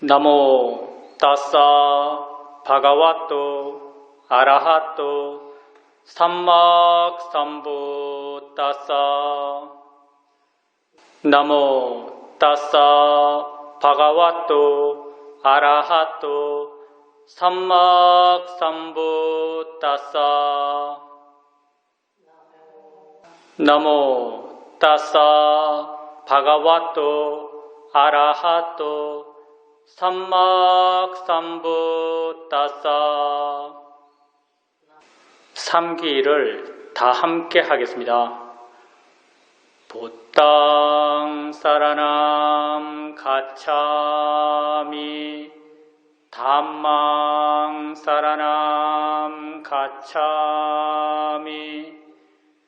나모 따싸 바가와토 아라하토 삼막삼부 따싸. 나모 따싸 바가와토 아라하토 삼막삼부 따싸. 나모 따싸 바가와토 아라하토 삼막삼부 따싸. 삼기를 다 함께 하겠습니다. 보땅 사라남 가차미 담망 사라남 가차미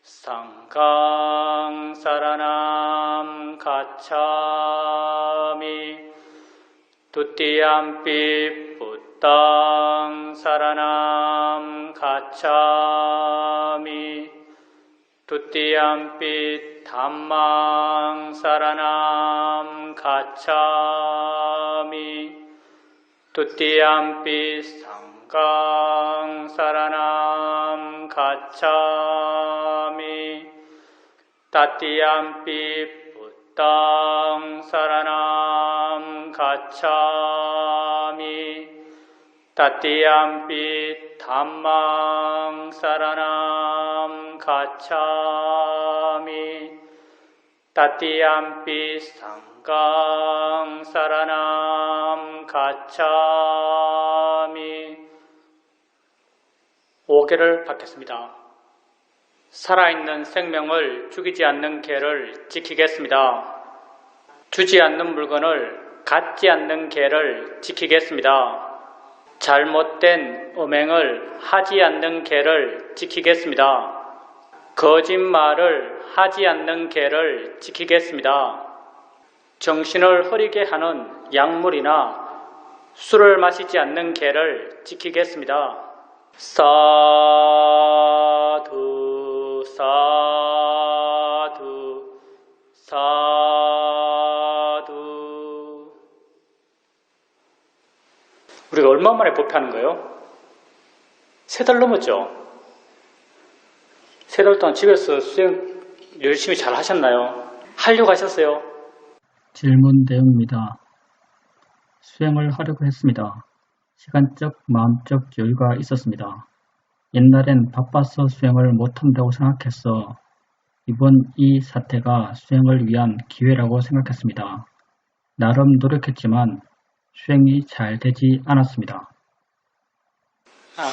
상강 사라남 가차미 두띠암피 부땅 사라남 가차미 두띠암피 담망 사라남 가차미 두띠암피 상강 사라남 가차미 따띠암피 부땅 사라남 가차미 따띠암피 담망 사라남 가차미 따띠암피 상강 사라남 가차미. 5개를 받겠습니다. 살아있는 생명을 죽이지 않는 계를 지키겠습니다. 주지 않는 물건을 갖지 않는 계를 지키겠습니다. 잘못된 음행을 하지 않는 계를 지키겠습니다. 거짓말을 하지 않는 계를 지키겠습니다. 정신을 흐리게 하는 약물이나 술을 마시지 않는 계를 지키겠습니다. 사두 사두 사두. 우리가 얼마 만에 법회하는 거예요? 3달 넘었죠? 3달 동안 집에서 수행 열심히 잘 하셨나요? 하려고 하셨어요? 질문 내용입니다. 수행을 하려고 했습니다. 시간적, 마음적 여유가 있었습니다. 옛날엔 바빠서 수행을 못한다고 생각했어 이번 이 사태가 수행을 위한 기회라고 생각했습니다. 나름 노력했지만 수행이 잘 되지 않았습니다.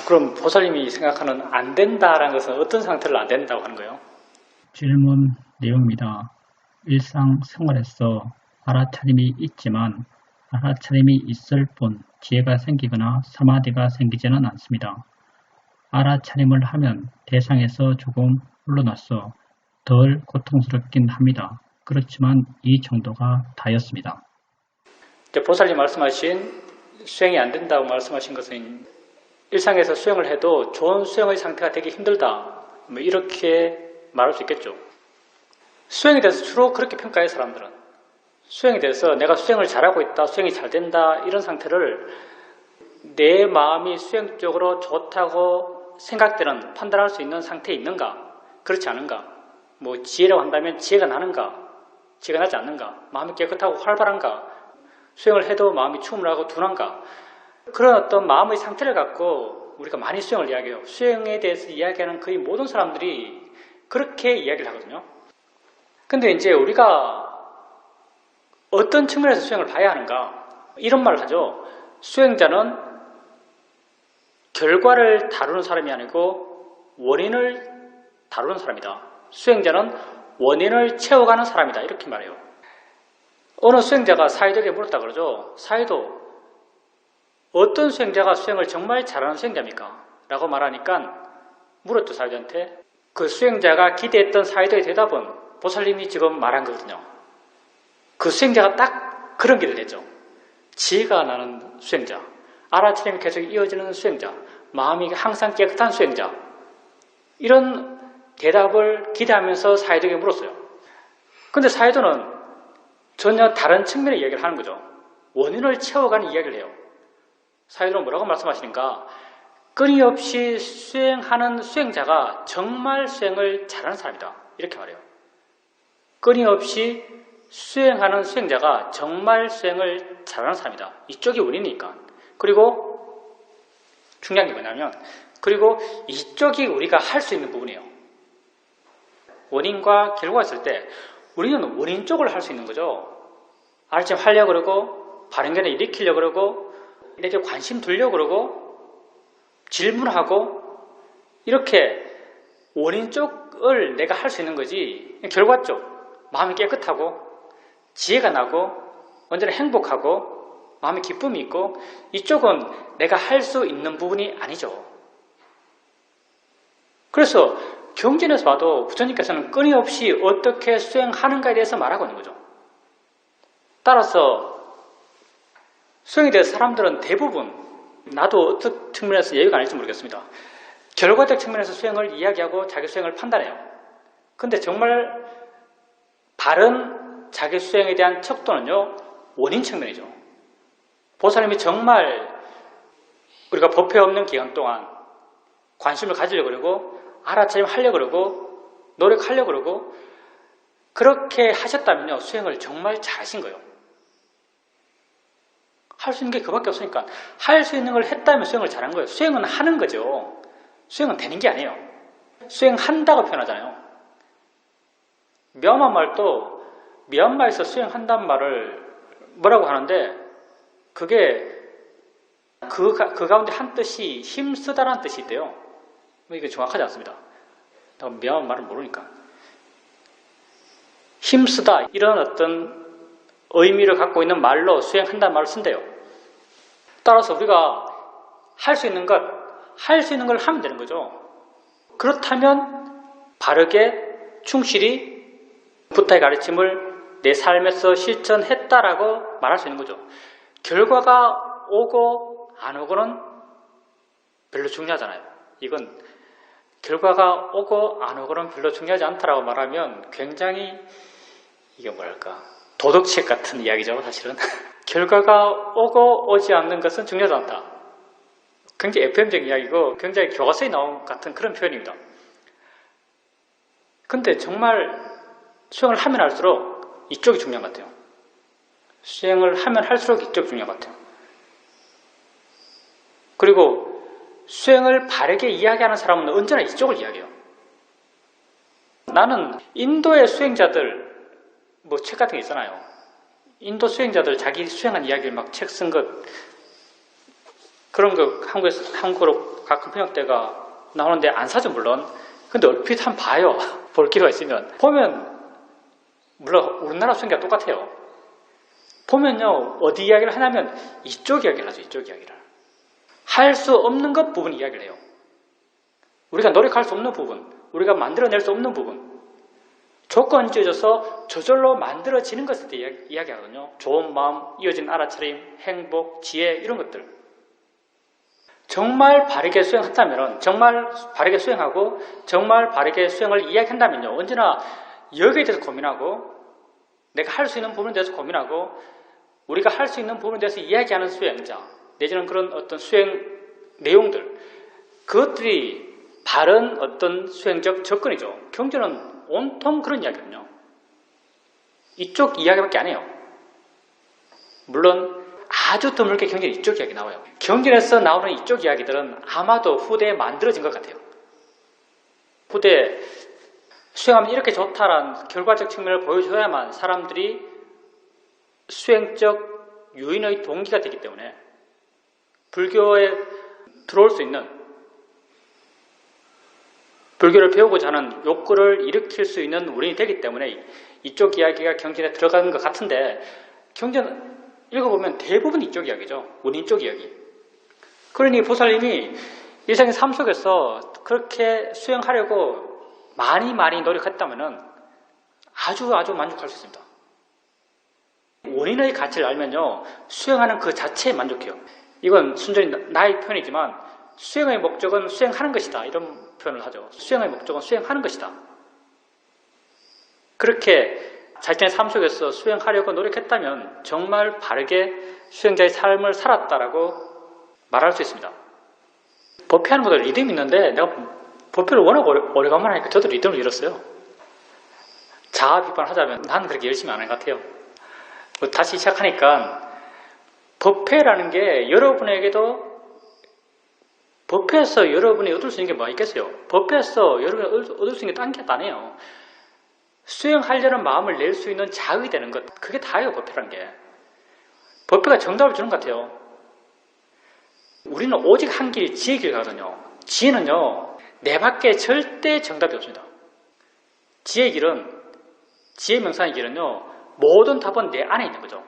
그럼 보살님이 생각하는 안 된다라는 것은 어떤 상태를 안 된다고 하는 거예요? 질문 내용입니다. 일상생활에서 알아차림이 있지만 알아차림이 있을 뿐 지혜가 생기거나 사마디가 생기지는 않습니다. 알아차림을 하면 대상에서 조금 물러나서 덜 고통스럽긴 합니다. 그렇지만 이 정도가 다였습니다. 보살님 말씀하신 수행이 안 된다고 말씀하신 것은 일상에서 수행을 해도 좋은 수행의 상태가 되기 힘들다, 이렇게 말할 수 있겠죠. 수행에 대해서 주로 그렇게 평가해요. 사람들은 수행에 대해서 내가 수행을 잘하고 있다, 수행이 잘 된다, 이런 상태를 내 마음이 수행적으로 좋다고 생각되는, 판단할 수 있는 상태에 있는가, 그렇지 않은가, 지혜라고 한다면 지혜가 나는가, 지혜가 나지 않는가, 마음이 깨끗하고 활발한가, 수행을 해도 마음이 추움나고 둔한가, 그런 어떤 마음의 상태를 갖고 우리가 많이 수행을 이야기해요. 수행에 대해서 이야기하는 거의 모든 사람들이 그렇게 이야기를 하거든요. 근데 이제 우리가 어떤 측면에서 수행을 봐야 하는가, 이런 말을 하죠. 수행자는 결과를 다루는 사람이 아니고 원인을 다루는 사람이다. 수행자는 원인을 채워가는 사람이다, 이렇게 말해요. 어느 수행자가 사이도에게 물었다 그러죠. 사이도, 어떤 수행자가 수행을 정말 잘하는 수행자입니까? 라고 말하니까 물었죠, 사이도한테. 그 수행자가 기대했던 사이도의 대답은 보살님이 지금 말한 거거든요. 그 수행자가 딱 그런 길을 했죠. 지혜가 나는 수행자, 알아차림이 계속 이어지는 수행자, 마음이 항상 깨끗한 수행자, 이런 대답을 기대하면서 사이도에게 물었어요. 근데 사이도는 전혀 다른 측면의 이야기를 하는 거죠. 원인을 채워가는 이야기를 해요. 사회적으로 뭐라고 말씀하시는가? 끊임없이 수행하는 수행자가 정말 수행을 잘하는 사람이다. 이렇게 말해요. 끊임없이 수행하는 수행자가 정말 수행을 잘하는 사람이다. 이쪽이 원인이니까. 그리고 중요한 게 뭐냐면, 그리고 이쪽이 우리가 할 수 있는 부분이에요. 원인과 결과가 있을 때 우리는 원인 쪽을 할 수 있는 거죠. 아침에 하려고 그러고, 바른 견해 일으키려고 그러고, 이렇게 관심 두려고 그러고, 질문하고, 이렇게 원인 쪽을 내가 할 수 있는 거지, 결과 쪽, 마음이 깨끗하고, 지혜가 나고, 언제나 행복하고, 마음에 기쁨이 있고, 이쪽은 내가 할 수 있는 부분이 아니죠. 그래서 경전에서 봐도 부처님께서는 끊임없이 어떻게 수행하는가에 대해서 말하고 있는 거죠. 따라서 수행에 대해서 사람들은 대부분, 나도 어떤 측면에서 예의가 아닐지 모르겠습니다. 결과적 측면에서 수행을 이야기하고 자기 수행을 판단해요. 근데 정말 바른 자기 수행에 대한 척도는요, 원인 측면이죠. 보살님이 정말 우리가 법회 없는 기간 동안 관심을 가지려고 그러고, 알아차림 하려고 그러고, 노력하려고 그러고, 그렇게 하셨다면요, 수행을 정말 잘하신 거예요. 할 수 있는 게 그밖에 없으니까 할 수 있는 걸 했다면 수행을 잘한 거예요. 수행은 하는 거죠. 수행은 되는 게 아니에요. 수행한다고 표현하잖아요. 미얀마말도 미얀마에서 수행한다는 말을 뭐라고 하는데, 그게 그 가운데 한 뜻이 힘쓰다라는 뜻이 있대요. 이게 정확하지 않습니다. 미얀마 말을 모르니까. 힘쓰다, 이런 어떤 의미를 갖고 있는 말로 수행한다는 말을 쓴대요. 따라서 우리가 할 수 있는 걸 하면 되는 거죠. 그렇다면 바르게 충실히 부타의 가르침을 내 삶에서 실천했다라고 말할 수 있는 거죠. 결과가 오고 안 오고는 별로 중요하잖아요. 이건 결과가 오고 안 오고는 별로 중요하지 않다라고 말하면 굉장히, 이게 뭐랄까, 도덕책 같은 이야기죠, 사실은. 결과가 오고 오지 않는 것은 중요하지 않다. 굉장히 FM적인 이야기고 굉장히 교과서에 나온 같은 그런 표현입니다. 근데 정말 수행을 하면 할수록 이쪽이 중요한 것 같아요. 수행을 하면 할수록 이쪽이 중요한 것 같아요. 그리고 수행을 바르게 이야기하는 사람은 언제나 이쪽을 이야기해요. 나는 인도의 수행자들, 뭐 책 같은 게 있잖아요. 인도 수행자들 자기 수행한 이야기를 막 책 쓴 것, 그런 거 한국어로 가끔 번역대가 나오는데 안 사죠, 물론. 근데 얼핏 한번 봐요. 볼 기회가 있으면. 보면, 물론 우리나라 수행자가 똑같아요. 보면요, 어디 이야기를 하냐면 이쪽 이야기를 하죠, 이쪽 이야기를. 할 수 없는 것 부분 이야기를 해요. 우리가 노력할 수 없는 부분, 우리가 만들어낼 수 없는 부분, 조건이 지어져서 저절로 만들어지는 것에 대해 이야기하거든요. 좋은 마음, 이어진 알아차림, 행복, 지혜, 이런 것들. 정말 바르게 수행한다면, 정말 바르게 수행하고 정말 바르게 수행을 이야기한다면요, 언제나 여기에 대해서 고민하고, 내가 할 수 있는 부분에 대해서 고민하고, 우리가 할 수 있는 부분에 대해서 이야기하는 수행자, 내지는 그런 어떤 수행 내용들, 그것들이 바른 어떤 수행적 접근이죠. 경전은 온통 그런 이야기거든요. 이쪽 이야기밖에 안 해요. 물론 아주 드물게 경전에 이쪽 이야기 나와요. 경전에서 나오는 이쪽 이야기들은 아마도 후대에 만들어진 것 같아요. 후대에 수행하면 이렇게 좋다라는 결과적 측면을 보여줘야만 사람들이 수행적 유인의 동기가 되기 때문에 불교에 들어올 수 있는, 불교를 배우고자 하는 욕구를 일으킬 수 있는 원인이 되기 때문에 이쪽 이야기가 경전에 들어가는 것 같은데, 경전 읽어보면 대부분 이쪽 이야기죠. 원인 쪽 이야기. 그러니 보살님이 일상의 삶 속에서 그렇게 수행하려고 많이 노력했다면 아주 만족할 수 있습니다. 원인의 가치를 알면요, 수행하는 그 자체에 만족해요. 이건 순전히 나의 표현이지만 수행의 목적은 수행하는 것이다, 이런 표현을 하죠. 수행의 목적은 수행하는 것이다. 그렇게 자신의 삶 속에서 수행하려고 노력했다면 정말 바르게 수행자의 삶을 살았다라고 말할 수 있습니다. 법회하는 것도 리듬이 있는데 내가 법회를 워낙 오래간만에 하니까 저도 리듬을 잃었어요. 자아 비판하자면 나는 그렇게 열심히 안 한 것 같아요. 다시 시작하니까 법회라는 게 여러분에게도 법회에서 여러분이 얻을 수 있는 게 뭐가 있겠어요? 법회에서 여러분이 얻을 수 있는 게 딴 게 아니에요. 수행하려는 마음을 낼 수 있는 자극이 되는 것, 그게 다예요. 법회라는 게. 법회가 정답을 주는 것 같아요. 우리는 오직 한 길, 지혜의 길 가거든요. 지혜는요, 내 밖에 절대 정답이 없습니다. 지혜의 길은, 지혜 명상의 길은요, 모든 답은 내 안에 있는 거죠.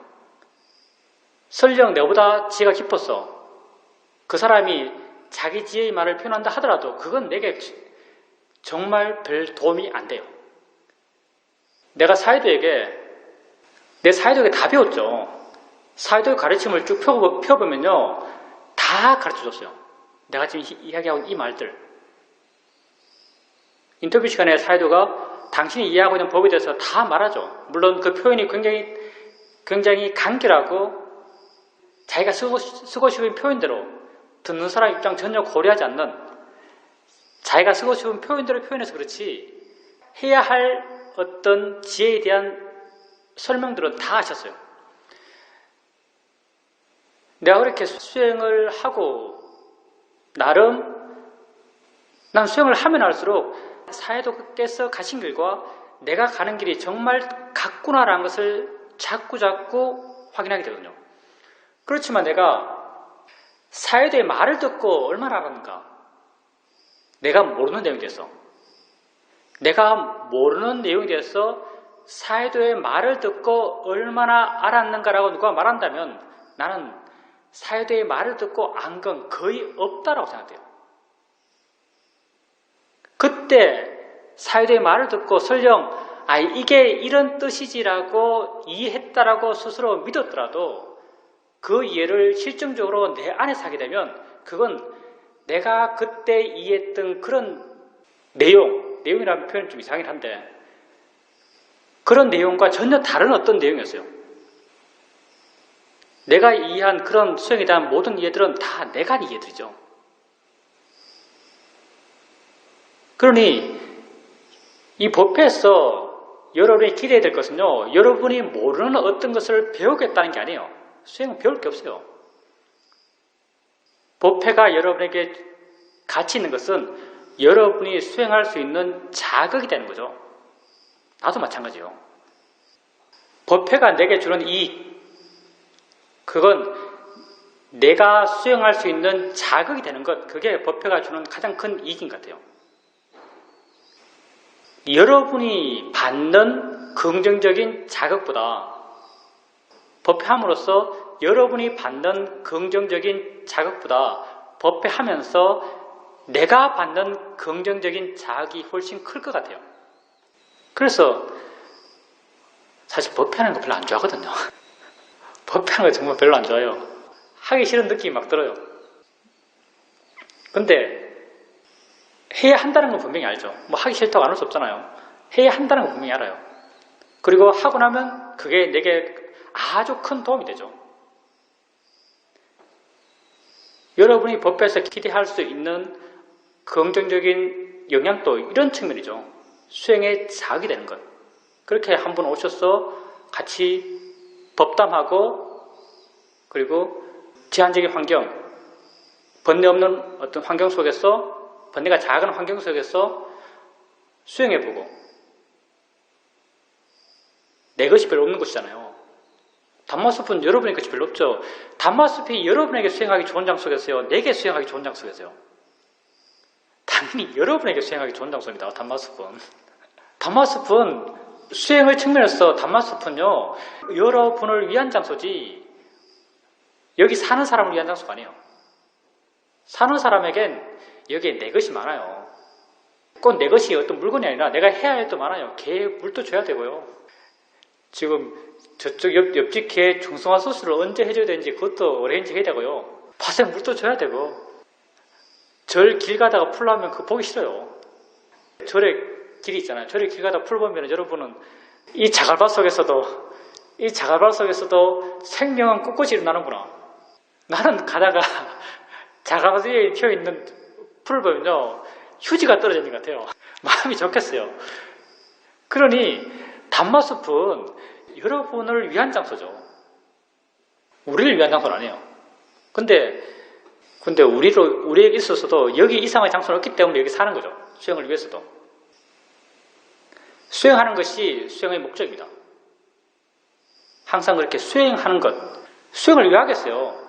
설령 내보다 지혜가 깊었어. 그 사람이 자기 지혜의 말을 표현한다 하더라도 그건 내게 정말 별 도움이 안 돼요. 내가 내 사이도에게 다 배웠죠. 사이도의 가르침을 쭉 펴보면요, 다 가르쳐줬어요. 내가 지금 이야기하고 이 말들. 인터뷰 시간에 사이도가 당신이 이해하고 있는 법에 대해서 다 말하죠. 물론 그 표현이 굉장히 간결하고 자기가 쓰고 싶은 표현대로 듣는 사람 입장 전혀 고려하지 않는 자기가 쓰고 싶은 표현대로 표현해서 그렇지 해야 할 어떤 지혜에 대한 설명들은 다 하셨어요. 내가 그렇게 수행을 하고 나름 난 수행을 하면 할수록 사회도께서 가신 길과 내가 가는 길이 정말 같구나라는 것을 자꾸 확인하게 되거든요. 그렇지만 내가 사회도의 말을 듣고 얼마나 알았는가? 내가 모르는 내용에 대해서 사회도의 말을 듣고 얼마나 알았는가라고 누가 말한다면 나는 사회도의 말을 듣고 안 건 거의 없다라고 생각해요. 그때 사회도의 말을 듣고 설령 이게 이런 뜻이지라고 이해했다라고 스스로 믿었더라도 그 이해를 실증적으로 내 안에서 하게 되면 그건 내가 그때 이해했던 그런 내용이라는 표현은 좀 이상하긴 한데 그런 내용과 전혀 다른 어떤 내용이었어요. 내가 이해한 그런 수행에 대한 모든 이해들은 다 내가 한 이해들이죠. 그러니 이 법회에서 여러분이 기대해야 될 것은요, 여러분이 모르는 어떤 것을 배우겠다는 게 아니에요. 수행은 배울 게 없어요. 법회가 여러분에게 가치 있는 것은 여러분이 수행할 수 있는 자극이 되는 거죠. 나도 마찬가지예요. 법회가 내게 주는 이익, 그건 내가 수행할 수 있는 자극이 되는 것, 그게 법회가 주는 가장 큰 이익인 것 같아요. 여러분이 받는 긍정적인 자극보다 법회함으로써 여러분이 받는 긍정적인 자극보다 법회하면서 내가 받는 긍정적인 자극이 훨씬 클 것 같아요. 그래서 사실 법회하는 거 별로 안 좋아하거든요. 법회하는 거 정말 별로 안 좋아해요. 하기 싫은 느낌이 막 들어요. 근데 해야 한다는 건 분명히 알죠. 하기 싫다고 안 할 수 없잖아요. 해야 한다는 건 분명히 알아요. 그리고 하고 나면 그게 내게 아주 큰 도움이 되죠. 여러분이 법회에서 기대할 수 있는 긍정적인 영향도 이런 측면이죠. 수행에 자극이 되는 것. 그렇게 한 분 오셔서 같이 법담하고 그리고 제한적인 환경, 번뇌 없는 어떤 환경 속에서 번뇌가 작은 환경 속에서 수행해보고 내 것이 별로 없는 곳이잖아요. 담마숲은 여러분의 것이 별로 없죠. 담마숲이 여러분에게 수행하기 좋은 장소겠어요? 내게 수행하기 좋은 장소겠어요? 당연히 여러분에게 수행하기 좋은 장소입니다. 담마숲은. 담마숲은 수행의 측면에서 담마숲은요, 여러분을 위한 장소지 여기 사는 사람을 위한 장소가 아니에요. 사는 사람에겐 여기에 내 것이 많아요. 꼭 내 것이 어떤 물건이 아니라 내가 해야 할 일도 많아요. 개에 물도 줘야 되고요. 지금 저쪽 옆집 개에 중성화 수술을 언제 해줘야 되는지 그것도 어레인지 해야 되고요. 밭에 물도 줘야 되고 절 길 가다가 풀 나면 그거 보기 싫어요. 절에 길이 있잖아요. 절에 길 가다가 풀 보면 여러분은 이 자갈밭 속에서도 생명은 꿋꿋이 일어나는구나. 나는 가다가 자갈밭에 피어있는 풀을 보면요, 휴지가 떨어지는 것 같아요. 마음이 좋겠어요. 그러니 단마숲은 여러분을 위한 장소죠. 우리를 위한 장소는 아니에요. 근데 우리에게 있어서도 여기 이상의 장소는 없기 때문에 여기 사는 거죠. 수행을 위해서도. 수행하는 것이 수행의 목적입니다. 항상 그렇게 수행하는 것. 수행을 왜 하겠어요?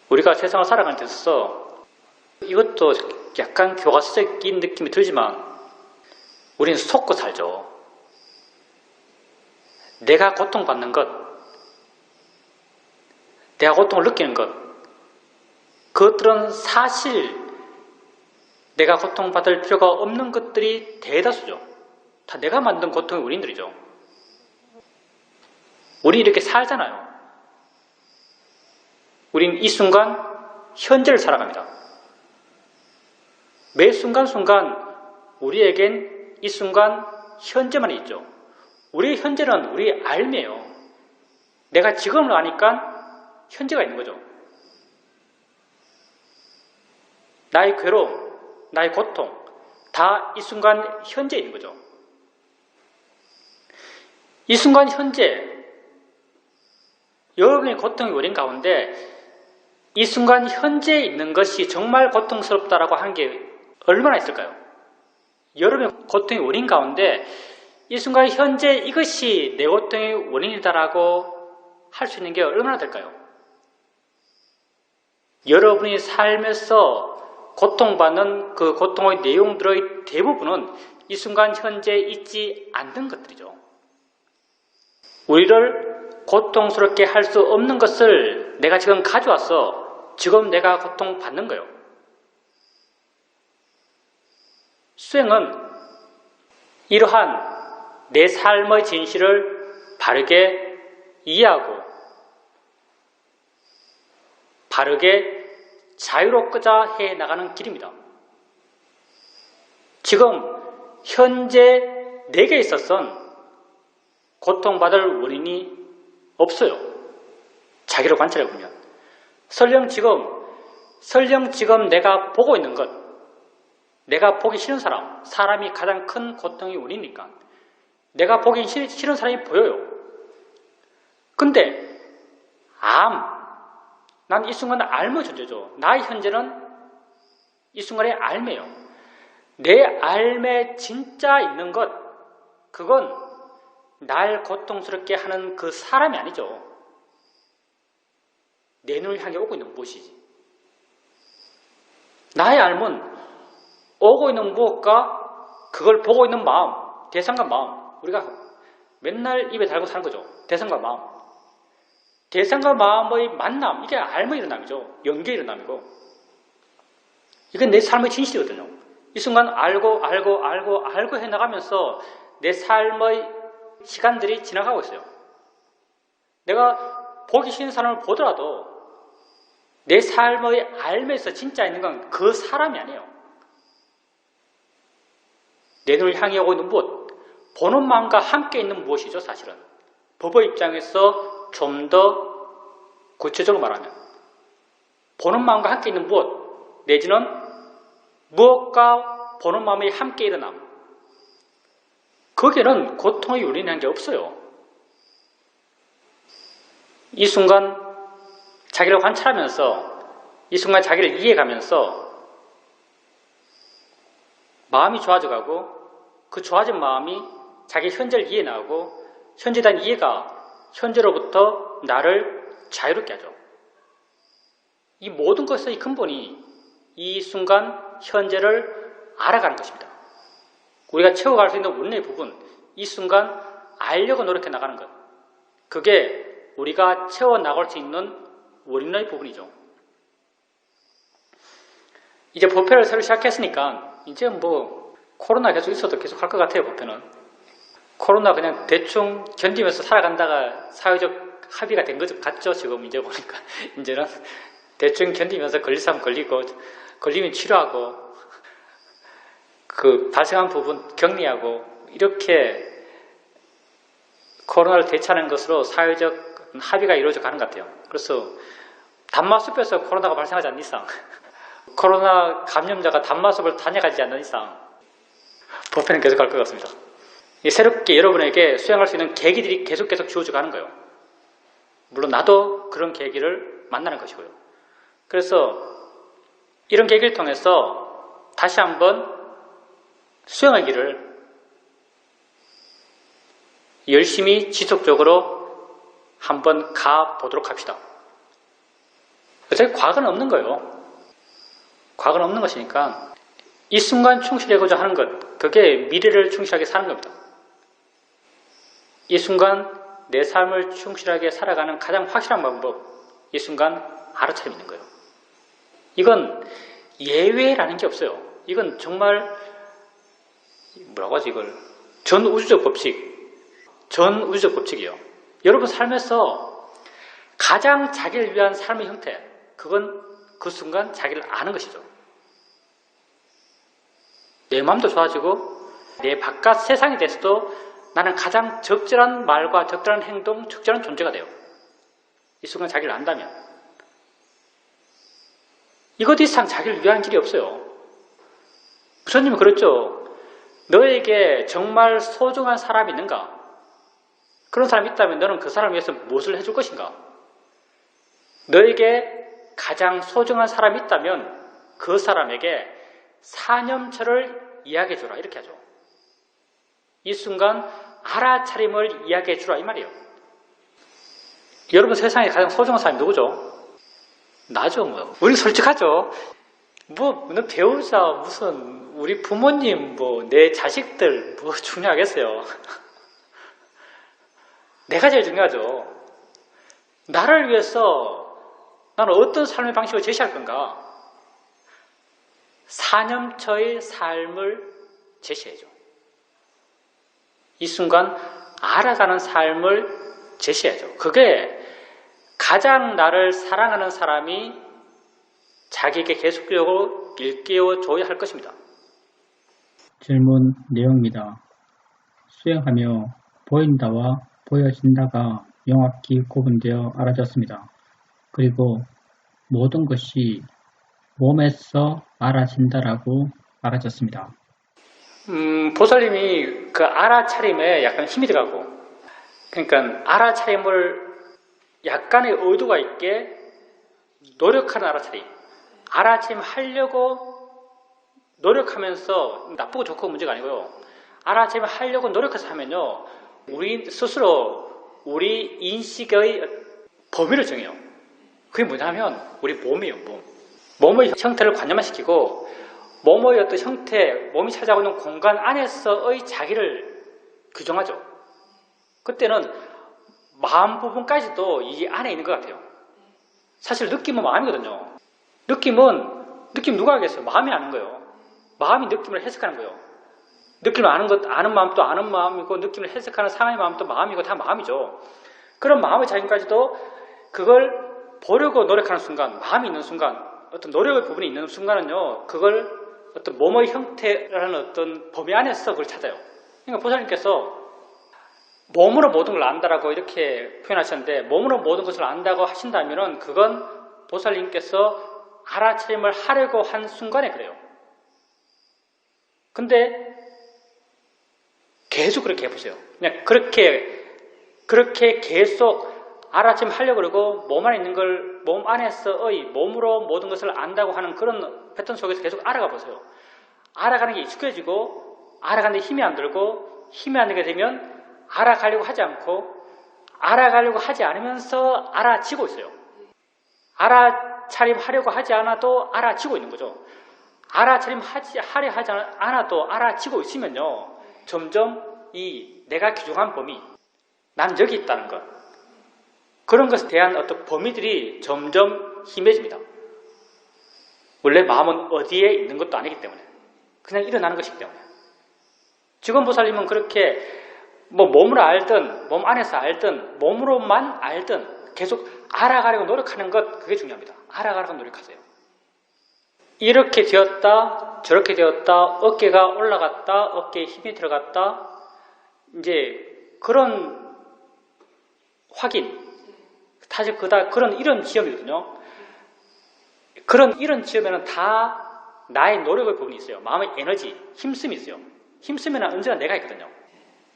우리가 세상을 살아가는 데 있어서 이것도 약간 교과서적인 느낌이 들지만 우리는 속고 살죠. 내가 고통받는 것, 내가 고통을 느끼는 것, 그것들은 사실 내가 고통받을 필요가 없는 것들이 대다수죠. 다 내가 만든 고통의 원인들이죠. 우리 이렇게 살잖아요. 우린 이 순간 현재를 살아갑니다. 매 순간순간 우리에겐 이 순간 현재만 있죠. 우리의 현재는 우리의 삶이에요. 내가 지금을 아니까 현재가 있는 거죠. 나의 괴로움, 나의 고통, 다 이 순간 현재에 있는 거죠. 이 순간 현재, 여러분의 고통의 원인 가운데 이 순간 현재에 있는 것이 정말 고통스럽다라고 하는 게 얼마나 있을까요? 여러분의 고통의 원인 가운데 이 순간 현재 이것이 내 고통의 원인이다라고 할 수 있는 게 얼마나 될까요? 여러분이 살면서 고통받는 그 고통의 내용들의 대부분은 이 순간 현재에 있지 않는 것들이죠. 우리를 고통스럽게 할 수 없는 것을 내가 지금 가져와서 지금 내가 고통받는 거예요. 수행은 이러한 내 삶의 진실을 바르게 이해하고 바르게 자유롭고자 해 나가는 길입니다. 지금 현재 내게 있어서는 고통받을 원인이 없어요. 자기를 관찰해 보면. 설령 지금 내가 보고 있는 것, 내가 보기 싫은 사람이 가장 큰 고통의 원인이니까 내가 보기 싫은 사람이 보여요. 근데 난 이 순간 알의 존재죠. 나의 현재는 이 순간의 알매요. 내 알매 진짜 있는 것, 그건 날 고통스럽게 하는 그 사람이 아니죠. 내 눈을 향해 오고 있는 무엇이지? 나의 알은 오고 있는 무엇과 그걸 보고 있는 마음, 대상과 마음, 우리가 맨날 입에 달고 사는 거죠. 대상과 마음. 대상과 마음의 만남, 이게 알의 일어남이죠. 연계의 일어남이고. 이건 내 삶의 진실이거든요. 이 순간 알고 해나가면서 내 삶의 시간들이 지나가고 있어요. 내가 보기 싫은 사람을 보더라도 내 삶의 알면서 진짜 있는 건 그 사람이 아니에요. 내 눈을 향해 오고 있는 무엇, 보는 마음과 함께 있는 무엇이죠, 사실은. 법의 입장에서 좀 더 구체적으로 말하면 보는 마음과 함께 있는 무엇, 내지는 무엇과 보는 마음이 함께 일어남, 거기에는 고통의 요인이라는 게 없어요. 이 순간 자기를 관찰하면서 이 순간 자기를 이해해가면서 마음이 좋아져가고 그 좋아진 마음이 자기 현재를 이해나가고 현재에 대한 이해가 현재로부터 나를 자유롭게 하죠. 이 모든 것의 근본이 이 순간 현재를 알아가는 것입니다. 우리가 채워갈 수 있는 원리의 부분, 이 순간 알려고 노력해 나가는 것, 그게 우리가 채워나갈 수 있는 원인의 부분이죠. 이제 법회를 새로 시작했으니까 이제 코로나 계속 있어도 계속 할 것 같아요. 법회는 코로나 그냥 대충 견디면서 살아간다가 사회적 합의가 된 것 같죠. 지금 이제 보니까 이제는 대충 견디면서 걸릴 사람 걸리고 걸리면 치료하고 그 발생한 부분 격리하고 이렇게 코로나를 대처하는 것으로 사회적 합의가 이루어져 가는 것 같아요. 그래서 단마숲에서 코로나가 발생하지 않는 이상, 코로나 감염자가 단마숲을 다녀가지 않는 이상 부패는 계속 갈 것 같습니다. 새롭게 여러분에게 수행할 수 있는 계기들이 계속 주어져 가는 거예요. 물론 나도 그런 계기를 만나는 것이고요. 그래서 이런 계기를 통해서 다시 한번 수행의 길을 열심히 지속적으로 한번 가보도록 합시다. 어차피 과거는 없는 거예요. 과거는 없는 것이니까 이 순간 충실하고자 하는 것, 그게 미래를 충실하게 사는 겁니다. 이 순간 내 삶을 충실하게 살아가는 가장 확실한 방법, 이 순간 알아차림 있는 거예요. 이건 예외라는 게 없어요. 이건 정말 뭐라고 하지 이걸? 전우주적 법칙이에요. 여러분 삶에서 가장 자기를 위한 삶의 형태, 그건 그 순간 자기를 아는 것이죠. 내 마음도 좋아지고 내 바깥 세상에 대해서도 나는 가장 적절한 말과 적절한 행동, 적절한 존재가 돼요. 이 순간 자기를 안다면. 이것 이상 자기를 위한 길이 없어요. 부처님은 그랬죠. 너에게 정말 소중한 사람이 있는가? 그런 사람이 있다면 너는 그 사람을 위해서 무엇을 해줄 것인가? 너에게 가장 소중한 사람이 있다면 그 사람에게 사념처를 이야기해주라. 이렇게 하죠. 이 순간 알아차림을 이야기해주라 이 말이에요. 여러분 세상에 가장 소중한 사람이 누구죠? 나죠. 뭐. 우리 솔직하죠. 너 배우자 무슨 우리 부모님 내 자식들 중요하겠어요. 내가 제일 중요하죠. 나를 위해서 나는 어떤 삶의 방식을 제시할 건가? 사념처의 삶을 제시해줘. 이 순간 알아가는 삶을 제시해줘. 그게 가장 나를 사랑하는 사람이 자기에게 계속적으로 일깨워줘야 할 것입니다. 질문 내용입니다. 수행하며 보인다와 보여진다가 명확히 구분되어 알아졌습니다. 그리고 모든 것이 몸에서 알아진다라고 알아졌습니다. 보살님이 그 알아차림에 약간 힘이 들어가고, 그러니까 알아차림을 약간의 의도가 있게 노력하는 알아차림. 알아차림 하려고 노력하면서 나쁘고 좋고 문제가 아니고요. 알아차림 하려고 노력해서 하면요. 우리 스스로 우리 인식의 범위를 정해요. 그게 뭐냐면 우리 몸이에요. 몸의 형태를 관념화시키고 몸의 어떤 형태, 몸이 차지하고 있는 공간 안에서의 자기를 규정하죠. 그때는 마음 부분까지도 이 안에 있는 것 같아요. 사실 느낌은 마음이거든요. 느낌 누가 알겠어요? 마음이 아는 거예요. 마음이 느낌을 해석하는 거예요. 느낌을 아는 마음도 아는 마음이고, 느낌을 해석하는 상황의 마음도 마음이고, 다 마음이죠. 그런 마음의 자기까지도 그걸 보려고 노력하는 순간, 마음이 있는 순간, 어떤 노력의 부분이 있는 순간은요, 그걸 어떤 몸의 형태라는 어떤 범위 안에서 그걸 찾아요. 그러니까 보살님께서 몸으로 모든 걸 안다라고 이렇게 표현하셨는데, 몸으로 모든 것을 안다고 하신다면은 그건 보살님께서 알아차림을 하려고 한 순간에 그래요. 근데 계속 그렇게 해보세요. 그냥 그렇게 계속 알아차림 하려고 그러고 몸 안에 있는 걸 몸 안에서의 몸으로 모든 것을 안다고 하는 그런 패턴 속에서 계속 알아가 보세요. 알아가는 게 익숙해지고 알아가는 데 힘이 안 들고 힘이 안 들게 되면 알아가려고 하지 않고 알아가려고 하지 않으면서 알아지고 있어요. 알아차림 하려고 하지 않아도 알아지고 있는 거죠. 알아차림 하려 하지 않아도 알아지고 있으면요. 점점 이 내가 규정한 범위, 난 여기 있다는 것, 그런 것에 대한 어떤 범위들이 점점 힘해집니다. 원래 마음은 어디에 있는 것도 아니기 때문에 그냥 일어나는 것이기 때문에. 직원보살님은 그렇게 몸으로 알든 몸 안에서 알든 몸으로만 알든 계속 알아가려고 노력하는 것, 그게 중요합니다. 알아가려고 노력하세요. 이렇게 되었다 저렇게 되었다, 어깨가 올라갔다 어깨에 힘이 들어갔다, 이제 그런 확인, 사실 그런 이런 지점이거든요. 이런 지점에는 다 나의 노력의 부분이 있어요. 마음의 에너지, 힘씀이 있어요. 힘쓰면 언제나 내가 있거든요.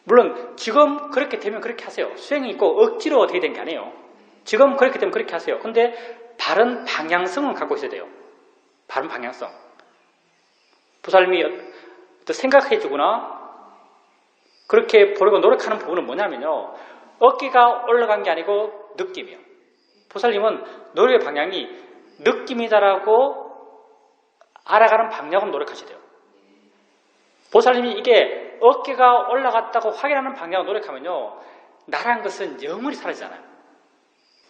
물론 지금 그렇게 되면 그렇게 하세요. 수행이 있고 억지로 되게 된 게 아니에요. 지금 그렇게 되면 그렇게 하세요. 근데 바른 방향성은 갖고 있어야 돼요. 바른 방향성. 보살님이 생각해주거나 그렇게 보려고 노력하는 부분은 뭐냐면요. 어깨가 올라간 게 아니고 느낌이에요. 보살님은 노력의 방향이 느낌이다라고 알아가는 방향으로 노력하셔야 돼요. 보살님이 이게 어깨가 올라갔다고 확인하는 방향으로 노력하면요. 나란 것은 영원히 사라지잖아요.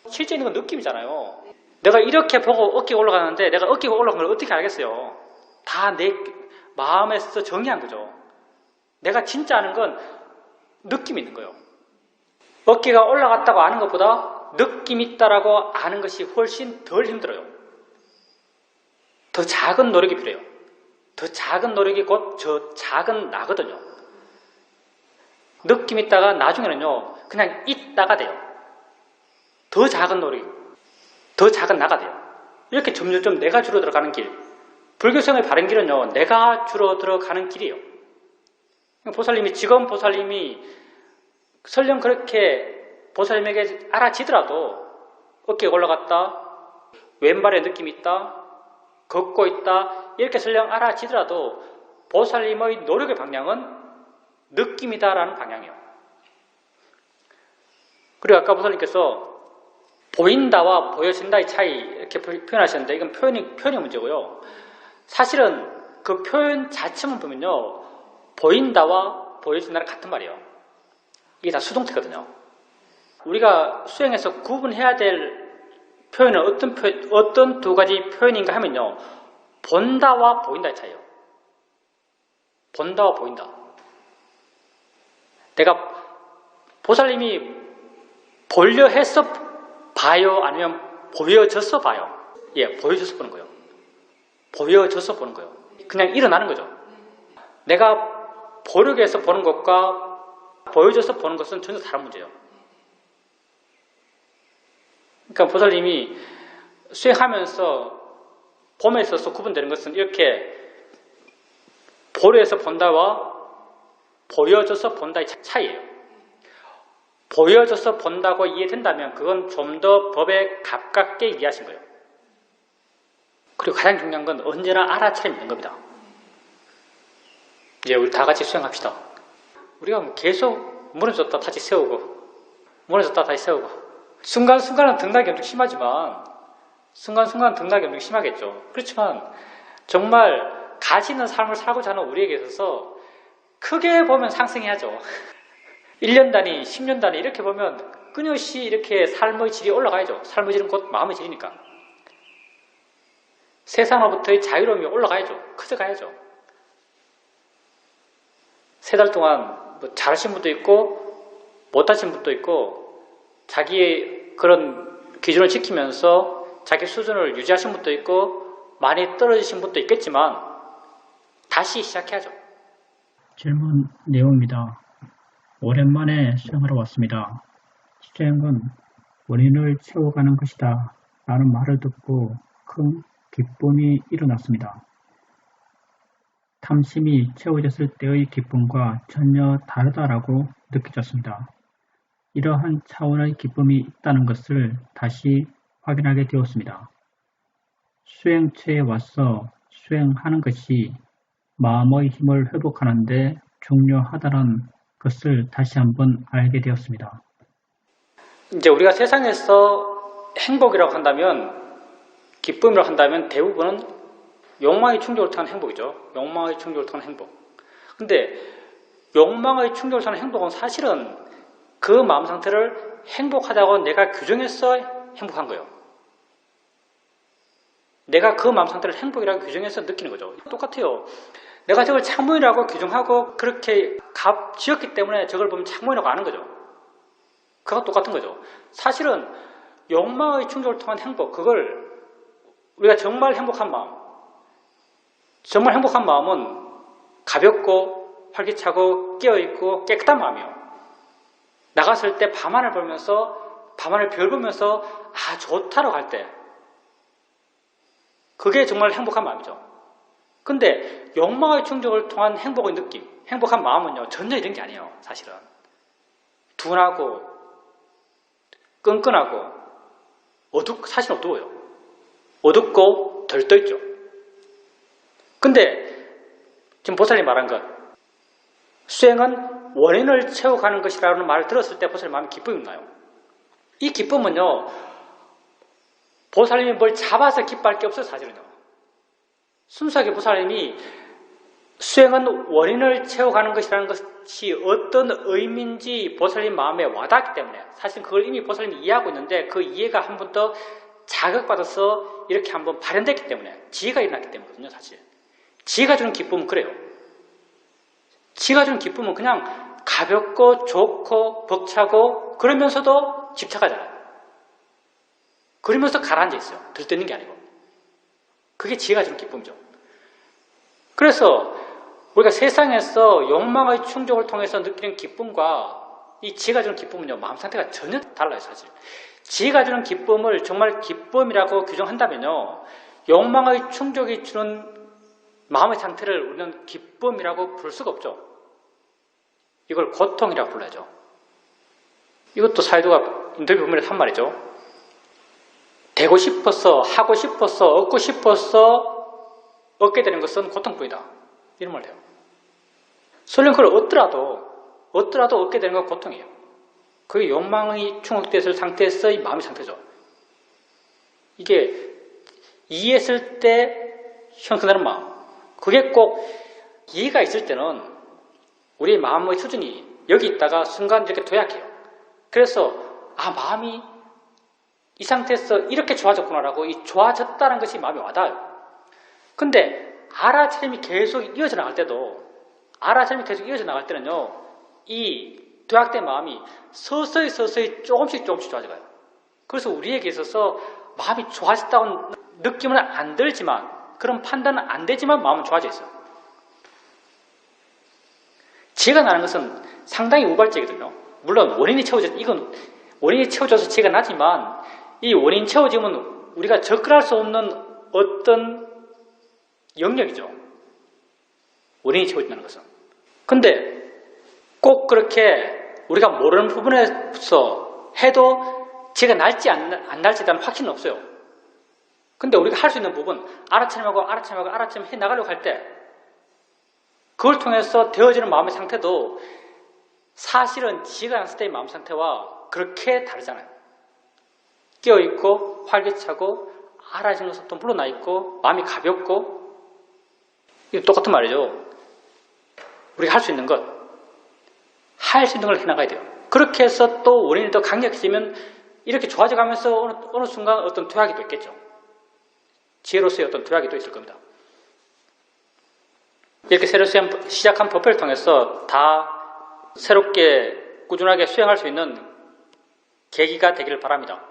실제 있는 건 느낌이잖아요. 내가 이렇게 보고 어깨가 올라가는데 내가 어깨가 올라간 걸 어떻게 알겠어요? 다 내 마음에서 정의한 거죠. 내가 진짜 아는 건 느낌이 있는 거예요. 어깨가 올라갔다고 아는 것보다 느낌 있다라고 아는 것이 훨씬 덜 힘들어요. 더 작은 노력이 필요해요. 더 작은 노력이 곧 저 작은 나거든요. 느낌 있다가 나중에는요. 그냥 있다가 돼요. 더 작은 노력, 더 작은 나가 돼요. 이렇게 점점 내가 줄어들어가는 길. 불교성의 바른 길은요. 내가 줄어들어가는 길이에요. 지금 보살님이 설령 그렇게 보살님에게 알아지더라도 어깨가 올라갔다, 왼발에 느낌이 있다, 걷고 있다 이렇게 설령 알아지더라도 보살님의 노력의 방향은 느낌이다라는 방향이에요. 그리고 아까 보살님께서 보인다와 보여진다의 차이 이렇게 표현하셨는데 이건 표현이 문제고요. 사실은 그 표현 자체만 보면요. 보인다와 보여진다는 같은 말이에요. 이게 다 수동태거든요. 우리가 수행에서 구분해야 될 표현은 어떤 두 가지 표현인가 하면요. 본다와 보인다의 차이예요. 본다와 보인다. 내가 보살님이 보려 해서 봐요? 아니면 보여져서 봐요? 예, 보여져서 보는 거예요. 보여져서 보는 거예요. 그냥 일어나는 거죠. 내가 보려고 해서 보는 것과 보여져서 보는 것은 전혀 다른 문제예요. 그러니까 보살님이 수행하면서 봄에 있어서 구분되는 것은 이렇게 보려 해서 본다와 보여져서 본다의 차이예요. 보여져서 본다고 이해된다면 그건 좀 더 법에 가깝게 이해하신 거예요. 그리고 가장 중요한 건 언제나 알아차리면 되는 겁니다. 이제 우리 다 같이 수행합시다. 우리가 계속 무너졌다 다시 세우고 무너졌다 다시 세우고 순간순간은 등락이 엄청 심하지만 순간순간 등락이 엄청 심하겠죠. 그렇지만 정말 가치 있는 삶을 살고자 하는 우리에게 있어서 크게 보면 상승해야죠. 1년 단위, 10년 단위 이렇게 보면 끊임없이 이렇게 삶의 질이 올라가야죠. 삶의 질은 곧 마음의 질이니까. 세상으로부터의 자유로움이 올라가야죠. 커져가야죠. 3달 동안 뭐 잘하신 분도 있고 못하신 분도 있고 자기의 그런 기준을 지키면서 자기 수준을 유지하신 분도 있고 많이 떨어지신 분도 있겠지만 다시 시작해야죠. 질문 내용입니다. 오랜만에 수행하러 왔습니다. 수행은 원인을 채워가는 것이다 라는 말을 듣고 큰 기쁨이 일어났습니다. 탐심이 채워졌을 때의 기쁨과 전혀 다르다라고 느껴졌습니다. 이러한 차원의 기쁨이 있다는 것을 다시 확인하게 되었습니다. 수행처에 와서 수행하는 것이 마음의 힘을 회복하는 데 중요하다는 것을 다시 한번 알게 되었습니다. 이제 우리가 세상에서 행복이라고 한다면 기쁨이라고 한다면 대부분은 욕망의 충족을 통한 행복이죠. 욕망의 충족을 통한 행복. 근데 욕망의 충족을 통한 행복은 사실은 그 마음 상태를 행복하다고 내가 규정해서 행복한 거예요. 내가 그 마음 상태를 행복이라고 규정해서 느끼는 거죠. 똑같아요. 내가 저걸 창문이라고 규정하고 그렇게 지었기 때문에 저걸 보면 창문이라고 아는 거죠. 그거 똑같은 거죠. 사실은 욕망의 충족을 통한 행복, 그걸 우리가 정말 행복한 마음은 가볍고 활기차고 깨어있고 깨끗한 마음이에요. 나갔을 때 밤하늘 보면서 밤하늘 별 보면서 아 좋다라고 할 때 그게 정말 행복한 마음이죠. 근데 욕망의 충족을 통한 행복의 느낌, 행복한 마음은요 전혀 이런 게 아니에요. 사실은 둔하고 끈끈하고 사실 어두워요. 어둡고 덜 떠있죠. 근데 지금 보살님 말한 것, 수행은 원인을 채워가는 것이라는 말을 들었을 때 보살님 마음에 기쁨이 나요. 이 기쁨은요 보살님이 뭘 잡아서 기뻐할 게 없어요. 사실은요. 순수하게 보살님이 수행은 원인을 채워가는 것이라는 것이 어떤 의미인지 보살님 마음에 와닿기 때문에 사실 그걸 이미 보살님이 이해하고 있는데 그 이해가 한 번 더 자극받아서 이렇게 한번 발현됐기 때문에 지혜가 일어났기 때문이거든요. 사실 지혜가 주는 기쁨은 그래요. 지혜가 주는 기쁨은 그냥 가볍고 좋고 벅차고 그러면서도 집착하잖아요. 그러면서 가라앉아 있어요. 들뜨는 게 아니고. 그게 지혜가 주는 기쁨이죠. 그래서 우리가 세상에서 욕망의 충족을 통해서 느끼는 기쁨과 이 지혜가 주는 기쁨은요 마음 상태가 전혀 달라요. 사실 지혜가 주는 기쁨을 정말 기쁨이라고 규정한다면요 욕망의 충족이 주는 마음의 상태를 우리는 기쁨이라고 부를 수가 없죠. 이걸 고통이라고 불러야죠. 이것도 사이도가 인터뷰 보면 한 말이죠. 되고 싶어서, 하고 싶어서, 얻고 싶어서 얻게 되는 것은 고통뿐이다. 이런 말을 해요. 설령 그걸 얻더라도 얻게 되는 건 고통이에요. 그게 욕망이 충족됐을 상태에서의 마음의 상태죠. 이게 이해했을 때 형성되는 마음. 그게 꼭 이해가 있을 때는 우리의 마음의 수준이 여기 있다가 순간 이렇게 도약해요. 그래서 마음이 이 상태에서 이렇게 좋아졌구나라고 이 좋아졌다는 것이 마음에 와닿아요. 근데 알아차림이 계속 이어져 나갈 때도 이 도약된 마음이 서서히 조금씩 좋아져가요. 그래서 우리에게 있어서 마음이 좋아졌다고 느낌은 안 들지만 그런 판단은 안 되지만 마음은 좋아져 있어요. 지혜가 나는 것은 상당히 우발적이거든요. 물론 원인이 채워져서 지혜가 나지만 이 원인 채워짐은 우리가 접근할 수 없는 어떤 영역이죠. 원인이 채워진다는 것은. 근데 꼭 그렇게 우리가 모르는 부분에서 해도 지혜가 날지 안 날지에 대한 확신은 없어요. 근데 우리가 할 수 있는 부분, 알아차림하고 해 나가려고 할 때 그걸 통해서 되어지는 마음의 상태도 사실은 지혜가 났을 때의 마음 상태와 그렇게 다르잖아요. 깨어있고 활기차고 알아지는 것도 물러나 있고 마음이 가볍고 이거 똑같은 말이죠. 우리가 할 수 있는 것, 걸 해나가야 돼요. 그렇게 해서 또 원인이 더 강력해지면 이렇게 좋아져가면서 어느 순간 어떤 도약이 또 있겠죠. 지혜로서의 어떤 도약이 또 있을 겁니다. 이렇게 새로 시작한 법회를 통해서 다 새롭게 꾸준하게 수행할 수 있는 계기가 되기를 바랍니다.